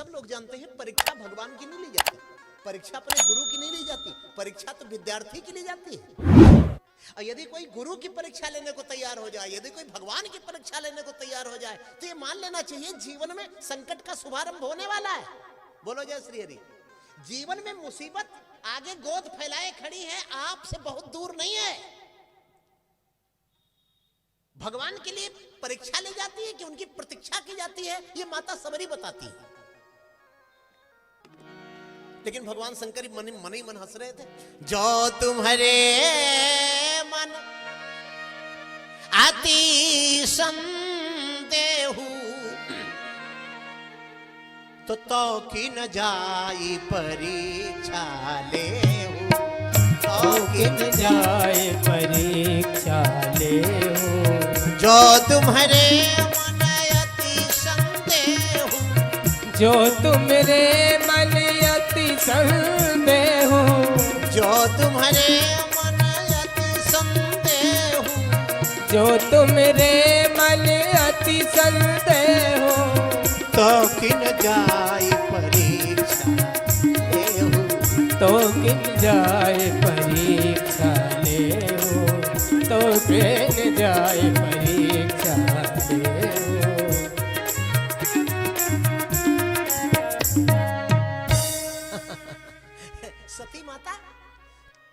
सब लोग जानते हैं परीक्षा भगवान की नहीं ली जाती, परीक्षा अपने गुरु की नहीं ली जाती, परीक्षा तो विद्यार्थी की ली जाती है। और यदि कोई गुरु की परीक्षा लेने को तैयार हो जाए, यदि कोई भगवान की परीक्षा लेने को तैयार हो जाए, तो ये मान लेना चाहिए जीवन में संकट का शुभारंभ होने वाला है। बोलो जय श्री हरि। जीवन में मुसीबत आगे गोद फैलाए खड़ी है, आपसे बहुत दूर नहीं है। भगवान के लिए परीक्षा ली जाती है कि उनकी प्रतीक्षा की जाती है, ये माता सबरी बताती है। लेकिन भगवान शंकर मन ही मन हंस रहे थे। जो तुम्हारे मन अति संदेहु तो की न जाई परीक्षा ले, तो की न जाए परीक्षा ले। जो तुम्हारे मन अति संदेहु, जो तुम्हारे मन अति संदेहु, जो तुम्हारे मन अति संदेहु, जो तुम्हारे मन अति संदेहु, तो किन जाय परीक्षा लेहु, तो किन जाए परीक्षा लेहु, तो किन जाए परीक्षा लेहु।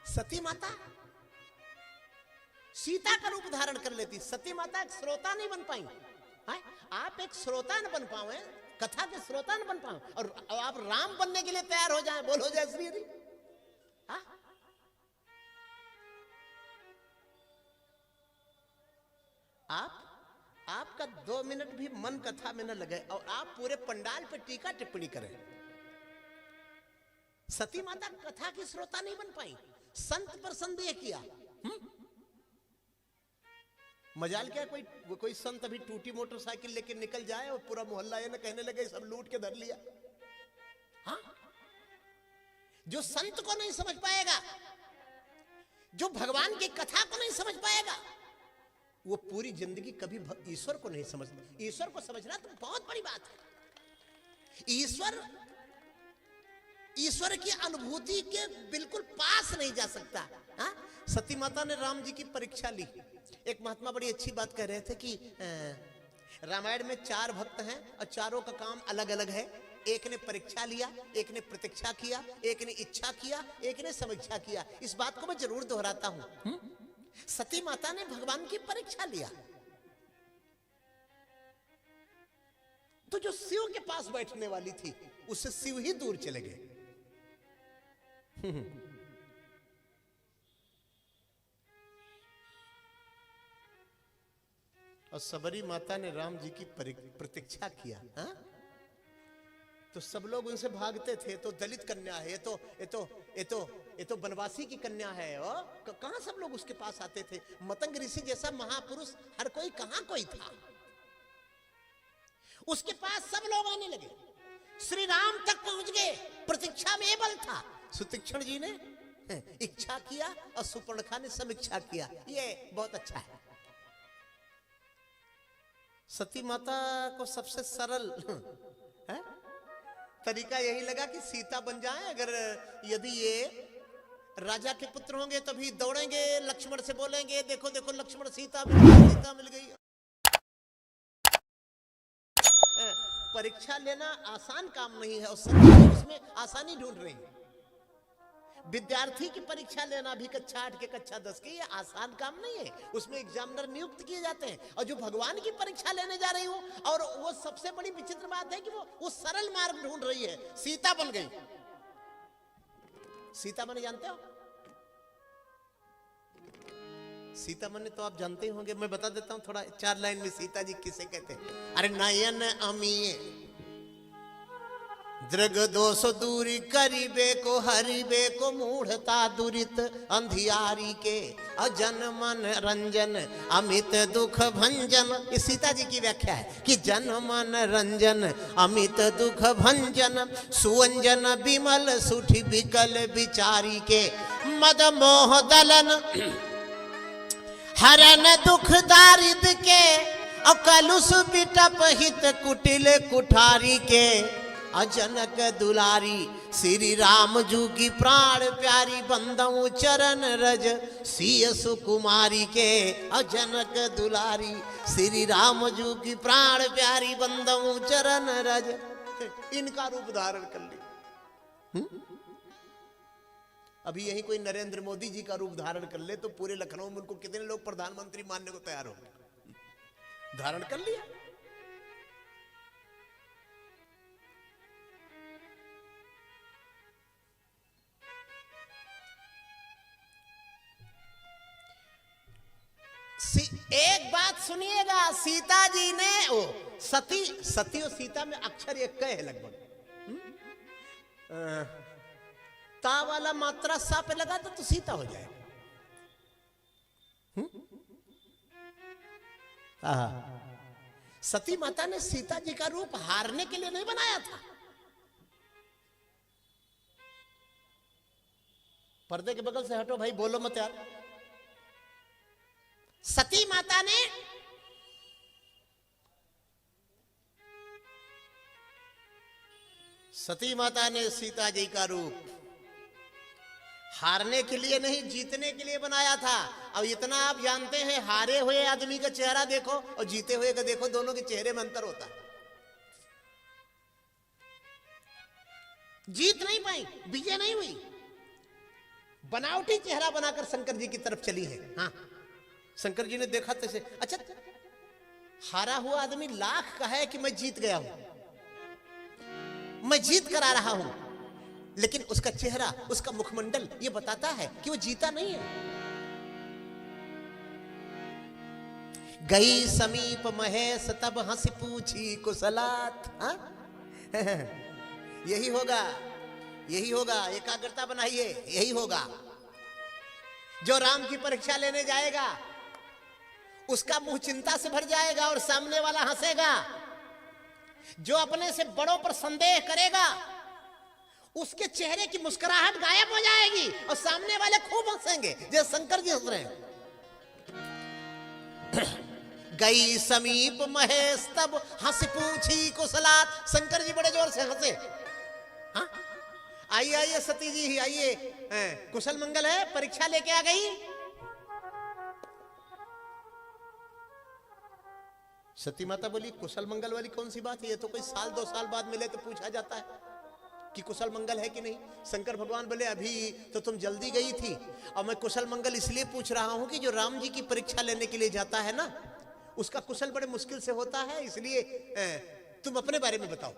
सती माता सीता का रूप धारण कर लेती। सती माता एक श्रोता नहीं बन पाई। आप एक श्रोता न बन पाए, कथा के श्रोता न बन पाए, और आप राम बनने के लिए तैयार हो जाएं। बोलो जय श्री हरि। आपका 2 मिनट भी मन कथा में न लगे और आप पूरे पंडाल पे टीका टिप्पणी करें। सती माता कथा की श्रोता नहीं बन पाई, संत पर संदेह किया। मजाल क्या, कोई संत अभी टूटी मोटरसाइकिल लेके निकल जाए और पूरा मोहल्ला ये न कहने लगे सब लूट के धर लिया। हाँ, जो संत को नहीं समझ पाएगा, जो भगवान की कथा को नहीं समझ पाएगा, वो पूरी जिंदगी कभी ईश्वर को नहीं समझता। ईश्वर को समझना तो बहुत बड़ी बात है। ईश्वर की अनुभूति के बिल्कुल पास नहीं जा सकता। हाँ? सती माता ने राम जी की परीक्षा ली। एक महात्मा बड़ी अच्छी बात कह रहे थे कि रामायण में 4 भक्त हैं और चारों का काम अलग अलग है। एक ने परीक्षा लिया, एक ने प्रतीक्षा किया, एक ने इच्छा किया, एक ने समीक्षा किया। इस बात को मैं जरूर दोहराता हूं। सती माता ने भगवान की परीक्षा लिया, तो जो शिव के पास बैठने वाली थी उससे शिव ही दूर चले गए। और सबरी माता ने राम जी की प्रतीक्षा किया। हा? तो सब लोग उनसे भागते थे। तो दलित कन्या है, ये तो बनवासी की कन्या है। कहां सब लोग उसके पास आते थे। मतंग ऋषि जैसा महापुरुष हर कोई कहां कोई था। उसके पास सब लोग आने लगे, श्री राम तक पहुंच गए। प्रतीक्षा में बल था। सुतीक्षण जी ने इच्छा किया और सुपर्णखा ने समीक्षा किया। ये बहुत अच्छा है। सती माता को सबसे सरल तरीका यही लगा कि सीता बन जाए। अगर यदि ये राजा के पुत्र होंगे तो भी दौड़ेंगे, लक्ष्मण से बोलेंगे देखो देखो लक्ष्मण सीता मिल गई। परीक्षा लेना आसान काम नहीं है और सती उसमें आसानी ढूंढ रही है। विद्यार्थी की परीक्षा लेना भी कक्षा 8 के कक्षा 10 की, ये आसान काम नहीं है। उसमें एग्जामिनर नियुक्त किए जाते हैं। और जो भगवान की परीक्षा लेने जा रही हो, और वो सबसे बड़ी विचित्र बात है कि वो सरल मार्ग ढूंढ रही है। सीता बन गई। सीता माने जानते हो? सीता माने तो आप जानते ही होंगे, मैं बता देता हूं थोड़ा 4 लाइन में सीता जी किसे कहते हैं। अरे नयन अमीय दृग दोष दूरी करीबे को हरिबे को मूढ़ता दुरित अंधियारी के अजन मन रंजन अमित दुख भंजन। ये सीता जी की व्याख्या है कि जन मन रंजन अमित दुख भंजन सुवंजन विमल सुठी विकल विचारी के मद मोह दलन हरन दुख दारिद के अकलुष बिटप हित कुटिल कुठारी के अजनक दुलारी, श्री राम जू की प्राण प्यारी, बंदऊ चरण रज सिय सुकुमारी के। अजनक दुलारी, श्री राम जू की प्राण प्यारी, बंदऊ चरण रज, इनका रूप धारण कर ली। अभी यही कोई नरेंद्र मोदी जी का रूप धारण कर ले तो पूरे लखनऊ में उनको कितने लोग प्रधानमंत्री मानने को तैयार होंगे। धारण कर लिया। एक बात सुनिएगा, सीता जी ने सती और सीता में अक्षर एक है लगभग। ता वाला मात्रा सा पे लगा तो सीता हो जाए। सती माता ने सीता जी का रूप हारने के लिए नहीं बनाया था। पर्दे के बगल से हटो भाई, बोलो मत यार। सती माता ने सीता जी का रूप हारने के लिए नहीं, जीतने के लिए बनाया था। अब इतना आप जानते हैं, हारे हुए आदमी का चेहरा देखो और जीते हुए का देखो, दोनों के चेहरे में अंतर होता है। जीत नहीं पाई, विजय नहीं हुई, बनावटी चेहरा बनाकर शंकर जी की तरफ चली है। हाँ, शंकर जी ने देखा तैसे। अच्छा, हारा हुआ आदमी लाख का है कि मैं जीत गया हूं, मैं जीत कर आ रहा हूं, लेकिन उसका चेहरा, उसका मुखमंडल ये बताता है कि वो जीता नहीं है। गई समीप महेश तब हंस पूछी कुशलात। यही होगा, यही होगा। एकाग्रता बनाइए, यही होगा। जो राम की परीक्षा लेने जाएगा उसका मुंह चिंता से भर जाएगा और सामने वाला हंसेगा। जो अपने से बड़ों पर संदेह करेगा उसके चेहरे की मुस्कुराहट गायब हो जाएगी और सामने वाले खूब हंसेंगे, जैसे शंकर जी हंस रहे हैं। गई समीप महेश तब हंस पूछी कुशलात। शंकर जी बड़े जोर से हंसे। हाँ, आइए आइए सती जी, आइए, कुशल मंगल है, परीक्षा लेके आ गई। सती माता बोली, कुशल मंगल वाली कौन सी बात है, ये तो कोई साल 2 साल बाद मिले तो पूछा जाता है कि कुशल मंगल है कि नहीं। शंकर भगवान बोले, अभी तो तुम जल्दी गई थी, और मैं कुशल मंगल इसलिए पूछ रहा हूं कि जो राम जी की परीक्षा लेने के लिए जाता है ना, उसका कुशल बड़े मुश्किल से होता है, इसलिए तुम अपने बारे में बताओ।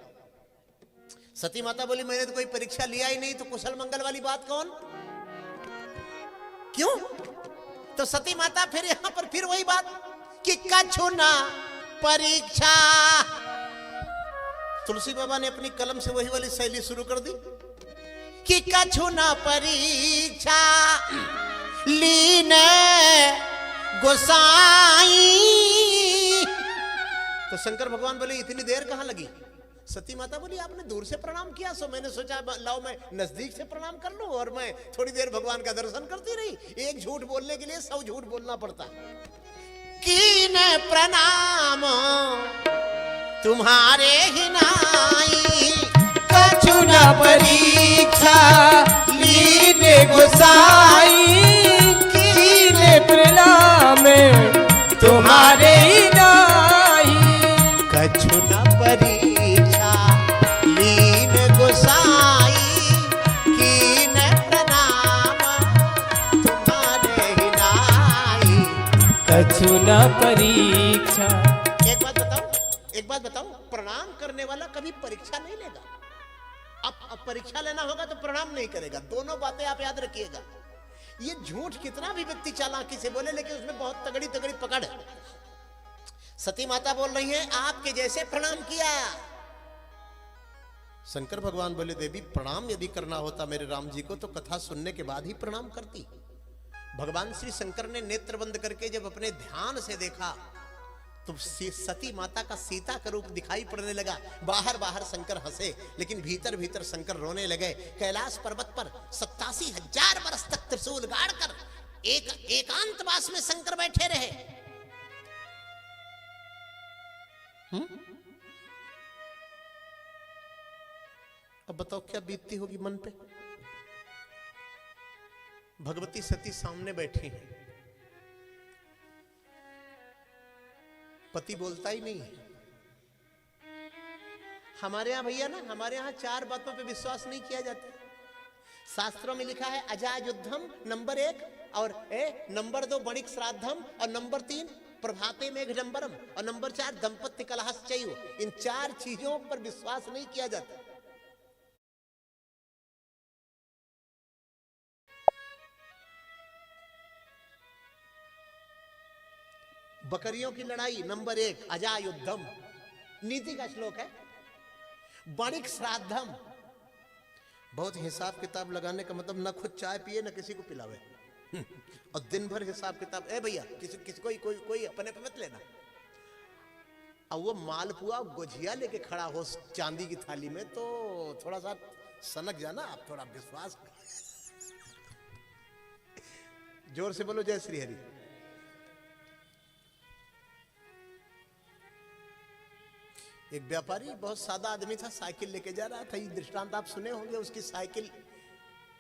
सती माता बोली, मैंने तो कोई परीक्षा लिया ही नहीं, तो कुशल मंगल वाली बात कौन, क्यों? तो सती माता फिर यहां पर फिर वही बात कि कछु ना परीक्षा। तुलसी बाबा ने अपनी कलम से वही वाली शैली शुरू कर दी कि कछु ना परीक्षा लीन गोसाई। तो शंकर भगवान बोले, इतनी देर कहां लगी? सती माता बोली, आपने दूर से प्रणाम किया, सो मैंने सोचा लाओ मैं नजदीक से प्रणाम कर लूं, और मैं थोड़ी देर भगवान का दर्शन करती रही। एक झूठ बोलने के लिए 100 झूठ बोलना पड़ता है। कीन प्रणाम तुम्हारे ही नाई, कछु न परीक्षा लीन गोसाई। कीन प्रणाम तुम्हारे ही नाई, कछु न परीक्षा लीन गोसाई। कीन प्रणाम तुम्हारे ही नाई, कछु न परीक्षा। एक बात बताओ, प्रणाम करने वाला कभी परीक्षा नहीं लेगा। अब परीक्षा लेना होगा तो प्रणाम नहीं करेगा। दोनों बातें आप याद रखिएगा। ये झूठ कितना भी व्यक्ति चालाकी से बोले, लेकिन उसमें बहुत तगड़ी तगड़ी पकड़ है। सती माता बोल रही है, आपके जैसे प्रणाम किया। शंकर भगवान बोले, देवी प्रणाम यदि करना होता मेरे राम जी को तो कथा सुनने के बाद ही प्रणाम करती। भगवान श्री शंकर ने नेत्र बंद करके जब अपने ध्यान से देखा तो सती माता का सीता का रूप दिखाई पड़ने लगा। बाहर बाहर शंकर हंसे, लेकिन भीतर भीतर शंकर रोने लगे। कैलाश पर्वत पर 87,000 वर्ष तक त्रिशूल गाड़कर एकांतवास में शंकर बैठे रहे। अब बताओ क्या बीतती होगी मन पे। भगवती सती सामने बैठी हैं, पति बोलता ही नहीं है। हमारे यहां भैया ना, हमारे यहां 4 बातों पे विश्वास नहीं किया जाता। शास्त्रों में लिखा है अजायुद्धम नंबर 1, और नंबर 2 वणिक श्राद्धम, और नंबर 3 प्रभाते मेघडंबरम, और नंबर 4 दंपत्ति कलहश्चैव। इन 4 चीजों पर विश्वास नहीं किया जाता। बकरियों की लड़ाई नंबर 1 अजायुद्धम, नीति का श्लोक है। वणिक श्राद्धम, बहुत हिसाब किताब लगाने का मतलब न खुद चाय पिए न किसी को पिलावे, और दिन भर हिसाब किताब। भैया किसी कोई अपने पे मत लेना। अब वो मालपुआ गुझिया लेके खड़ा हो चांदी की थाली में, तो थोड़ा सा सनक जाना आप, थोड़ा विश्वास। जोर से बोलो जय श्री हरि। एक व्यापारी, बहुत सादा आदमी था, साइकिल लेके जा रहा था। ये दृष्टांत आप सुने होंगे। उसकी साइकिल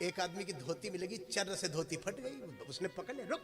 एक आदमी की धोती में लगी, चर्र से धोती फट गई। उसने पकड़ लिया, रुक